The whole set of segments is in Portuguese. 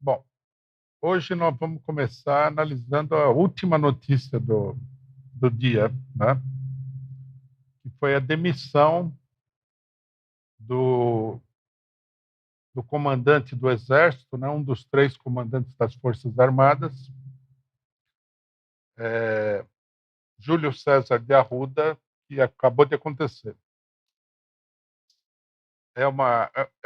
Bom, hoje nós vamos começar analisando a última notícia do dia, né? Que foi a demissão do, do comandante do Exército, né? Um dos três comandantes das Forças Armadas, Júlio César de Arruda, que acabou de acontecer. É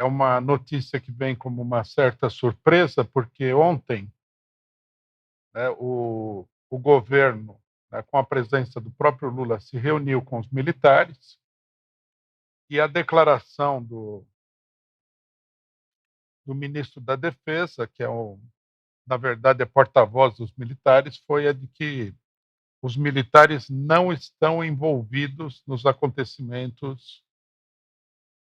uma notícia que vem como uma certa surpresa, porque ontem, né, o governo, né, com a presença do próprio Lula, se reuniu com os militares e a declaração do ministro da Defesa, que na verdade é porta-voz dos militares, foi a de que os militares não estão envolvidos nos acontecimentos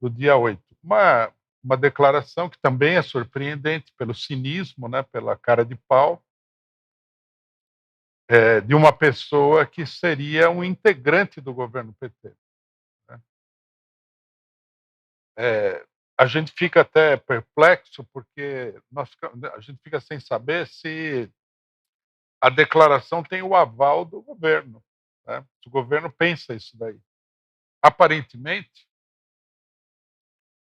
do dia 8. Uma declaração que também é surpreendente pelo cinismo, né, pela cara de pau, de uma pessoa que seria um integrante do governo PT. Né? A gente fica até perplexo, porque a gente fica sem saber se a declaração tem o aval do governo. Né? Se o governo pensa isso daí. Aparentemente,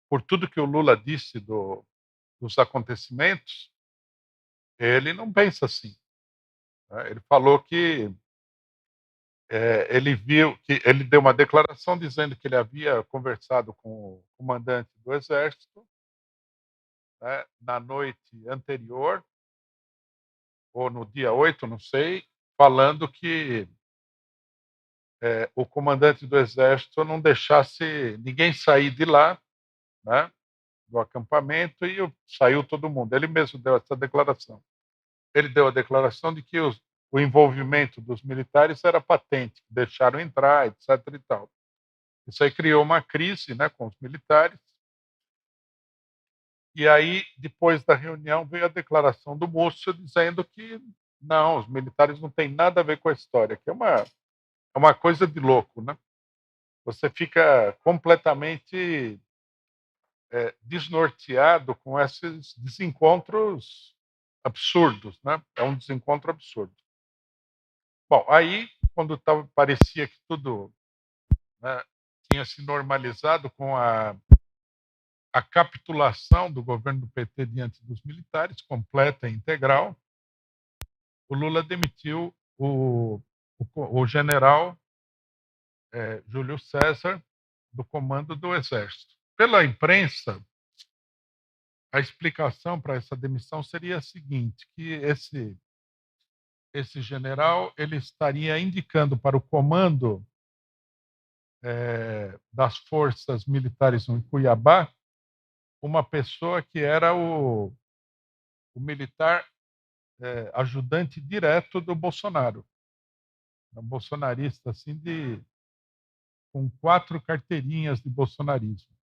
por tudo que o Lula disse dos acontecimentos, ele não pensa assim. Né? Ele falou que ele viu que ele deu uma declaração dizendo que ele havia conversado com o comandante do Exército, né, na noite anterior, ou no dia 8, não sei, falando que o comandante do Exército não deixasse ninguém sair de lá, né, do acampamento, e saiu todo mundo. Ele mesmo deu essa declaração. Ele deu a declaração de que o envolvimento dos militares era patente, que deixaram entrar, etc. e tal. Isso aí criou uma crise, né, com os militares. E aí, depois da reunião, veio a declaração do Múcio dizendo que não, os militares não têm nada a ver com a história, que é uma coisa de louco, né? Você fica completamente desnorteado com esses desencontros absurdos, né? É um desencontro absurdo. Bom, aí, quando parecia que tudo, né, tinha se normalizado com a capitulação do governo do PT diante dos militares, completa e integral, o Lula demitiu o general Júlio César do comando do Exército. Pela imprensa, a explicação para essa demissão seria a seguinte, que esse general ele estaria indicando para o comando das forças militares em Cuiabá uma pessoa que era o militar ajudante direto do Bolsonaro, um bolsonarista assim com 4 carteirinhas de bolsonarismo.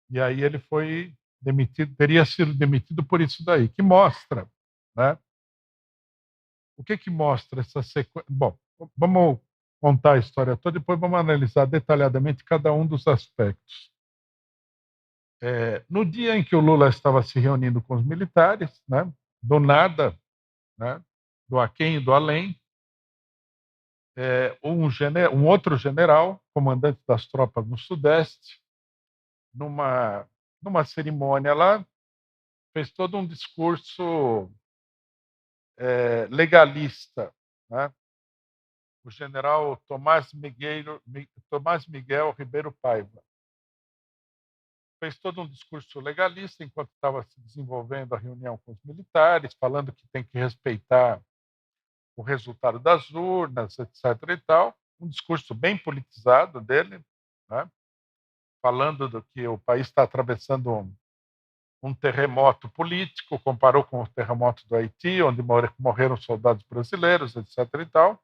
E aí ele foi demitido, teria sido demitido por isso daí, que mostra, né? O que mostra essa sequência? Bom, vamos contar a história toda, depois vamos analisar detalhadamente cada um dos aspectos. No dia em que o Lula estava se reunindo com os militares, né, do nada, né, do aquém e do além, um outro general, comandante das tropas no Sudeste, numa, numa cerimônia lá, fez todo um discurso legalista, né? O general Tomás Miguel Ribeiro Paiva fez todo um discurso legalista enquanto estava se desenvolvendo a reunião com os militares, falando que tem que respeitar o resultado das urnas, etc. e tal. Um discurso bem politizado dele, né? Falando do que o país está atravessando um terremoto político, comparou com o terremoto do Haiti, onde morreram soldados brasileiros, etc. e tal,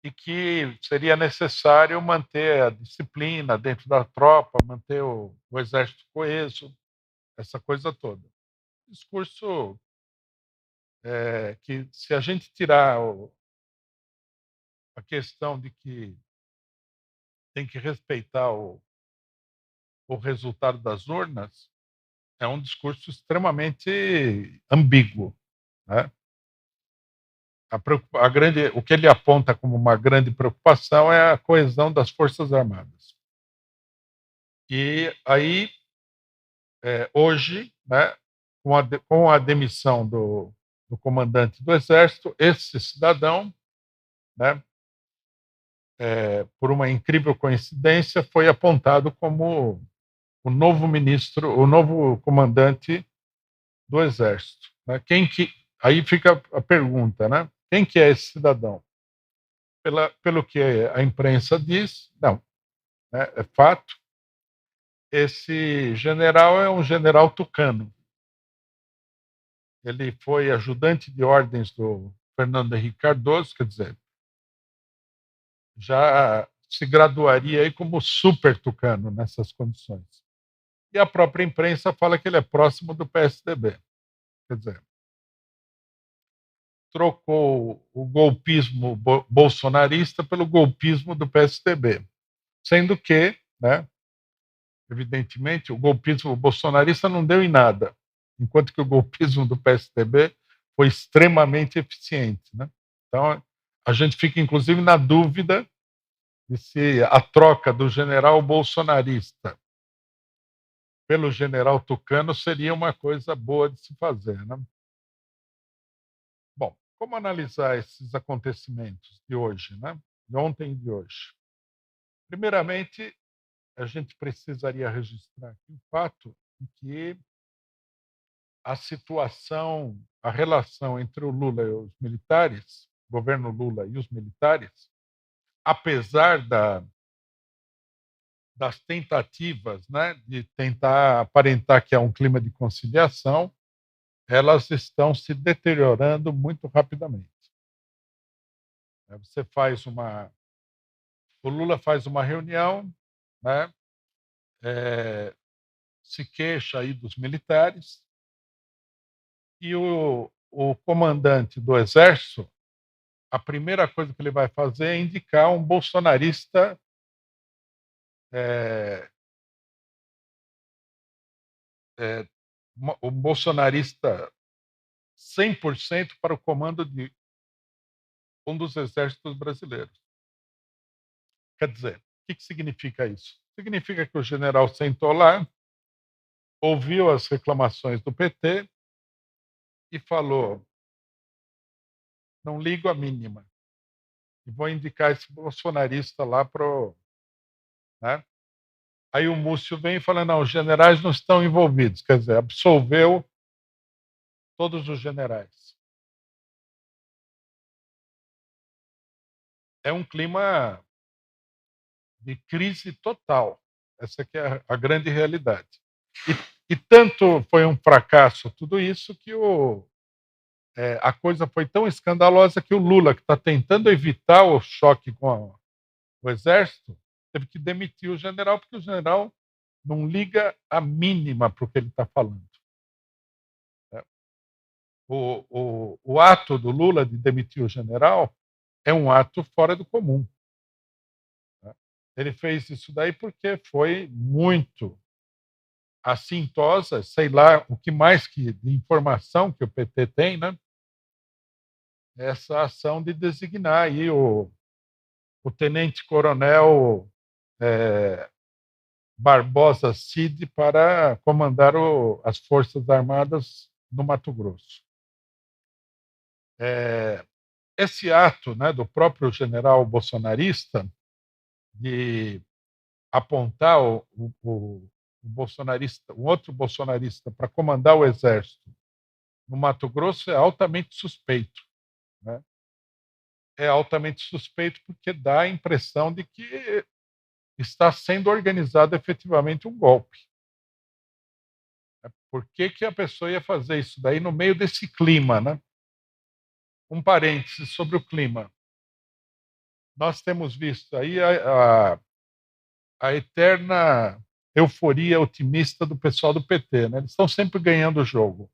e que seria necessário manter a disciplina dentro da tropa, manter o exército coeso, essa coisa toda. Discurso que, se a gente tirar a questão de que tem que respeitar o resultado das urnas, é um discurso extremamente ambíguo, né? O que ele aponta como uma grande preocupação é a coesão das Forças Armadas. E aí, hoje, né, com a demissão do comandante do Exército, esse cidadão, né, por uma incrível coincidência, foi apontado como o novo ministro, o novo comandante do Exército. Né? Aí fica a pergunta, né? Quem que é esse cidadão? Pelo que a imprensa diz, não, né? É fato. Esse general é um general tucano. Ele foi ajudante de ordens do Fernando Henrique Cardoso, quer dizer, já se graduaria aí como super tucano nessas condições. E a própria imprensa fala que ele é próximo do PSDB. Quer dizer, trocou o golpismo bolsonarista pelo golpismo do PSDB, sendo que, né, evidentemente, o golpismo bolsonarista não deu em nada, enquanto que o golpismo do PSDB foi extremamente eficiente. Né? Então, a gente fica, inclusive, na dúvida de se a troca do general bolsonarista pelo general tucano seria uma coisa boa de se fazer. Né? Bom, como analisar esses acontecimentos de hoje, né? De ontem e de hoje? Primeiramente, a gente precisaria registrar aqui o fato de que a situação, a relação entre o Lula e os militares, o governo Lula e os militares, apesar das tentativas, né, de tentar aparentar que há um clima de conciliação, elas estão se deteriorando muito rapidamente. Você faz o Lula faz uma reunião, né, se queixa aí dos militares, e o comandante do Exército, a primeira coisa que ele vai fazer é indicar um bolsonarista, é, um bolsonarista 100% para o comando de um dos exércitos brasileiros. Quer dizer, o que significa isso? Significa que o general sentou lá, ouviu as reclamações do PT e falou: não ligo a mínima, e vou indicar esse bolsonarista lá para o. Né? Aí o Múcio vem e fala: não, os generais não estão envolvidos, quer dizer, absolveu todos os generais. É um clima de crise total. Essa que é a grande realidade. E tanto foi um fracasso tudo isso que a coisa foi tão escandalosa que o Lula, que está tentando evitar o choque com o Exército, teve que demitir o general, porque o general não liga a mínima para o que ele está falando. O ato do Lula de demitir o general é um ato fora do comum. Ele fez isso daí porque foi muito assintosa, sei lá o que mais que de informação que o PT tem, né? Essa ação de designar aí o tenente-coronel Barbosa Cid para comandar as Forças Armadas no Mato Grosso. Esse ato, né, do próprio general bolsonarista de apontar o bolsonarista, um outro bolsonarista para comandar o exército no Mato Grosso é altamente suspeito. Né? É altamente suspeito porque dá a impressão de que está sendo organizado efetivamente um golpe. Por que a pessoa ia fazer isso daí no meio desse clima? Né? Um parêntese sobre o clima. Nós temos visto aí a eterna euforia otimista do pessoal do PT. Né? Eles estão sempre ganhando o jogo.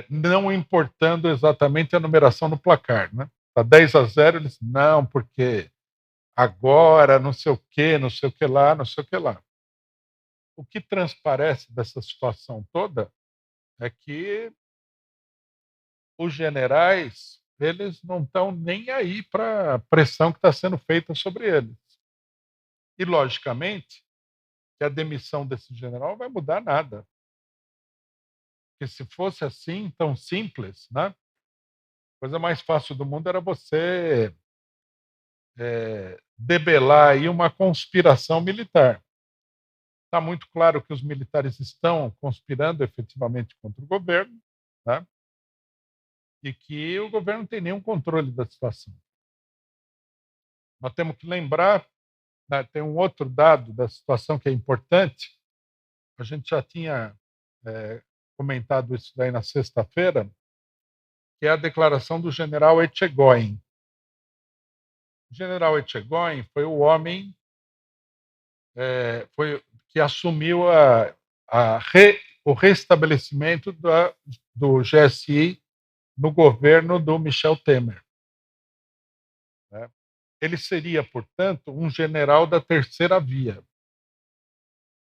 Não importando exatamente a numeração do placar. Né? Está 10-0, eles não, porque agora não sei o que lá, não sei o que lá. o que transparece dessa situação toda é que os generais, eles não estão nem aí para a pressão que está sendo feita sobre eles. E, logicamente, que a demissão desse general não vai mudar nada. Porque se fosse assim, tão simples, né? A coisa mais fácil do mundo era você debelar aí uma conspiração militar. Está muito claro que os militares estão conspirando efetivamente contra o governo, né? E que o governo não tem nenhum controle da situação. Nós temos que lembrar, né, tem um outro dado da situação que é importante. A gente já tinha comentado isso daí na sexta-feira, que é a declaração do general Etchegóin. O general Etchegóin foi o homem foi que assumiu o restabelecimento do GSI no governo do Michel Temer. Né? Ele seria, portanto, um general da terceira via.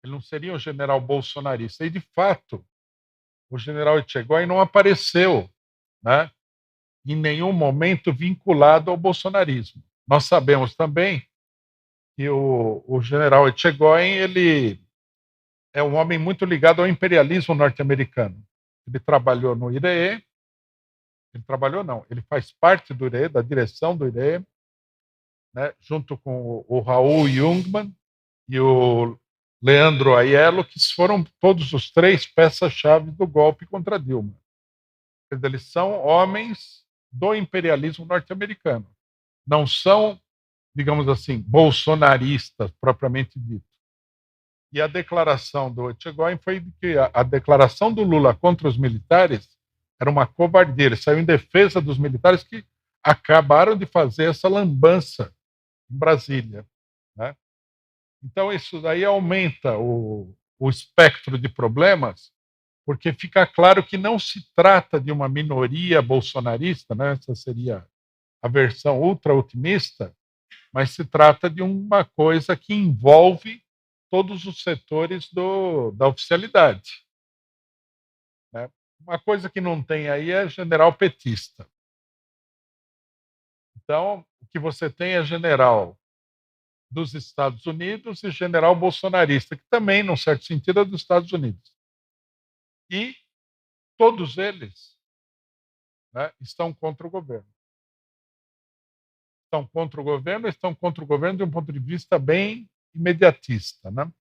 Ele não seria um general bolsonarista. E, de fato, o general Etchegóin não apareceu, né, em nenhum momento vinculado ao bolsonarismo. Nós sabemos também que o general Etchegóin ele é um homem muito ligado ao imperialismo norte-americano. Ele trabalhou no IRE, ele trabalhou não, ele faz parte do IRE, da direção do IRE, né, junto com o Raul Jungmann e o Leandro Aiello, que foram todos os três peças-chave do golpe contra Dilma. Eles são homens do imperialismo norte-americano. Não são, digamos assim, bolsonaristas propriamente dito. E a declaração do Etchegóin foi de que a declaração do Lula contra os militares era uma covardia. Ele saiu em defesa dos militares que acabaram de fazer essa lambança em Brasília. Né? Então, isso daí aumenta o espectro de problemas, porque fica claro que não se trata de uma minoria bolsonarista, né? Essa seria a versão ultra-otimista, mas se trata de uma coisa que envolve todos os setores da oficialidade. Né? Uma coisa que não tem aí é general petista. Então, o que você tem é general dos Estados Unidos e general bolsonarista, que também, num certo sentido, é dos Estados Unidos. E todos eles, né, estão contra o governo. Estão contra o governo de um ponto de vista bem imediatista. Né?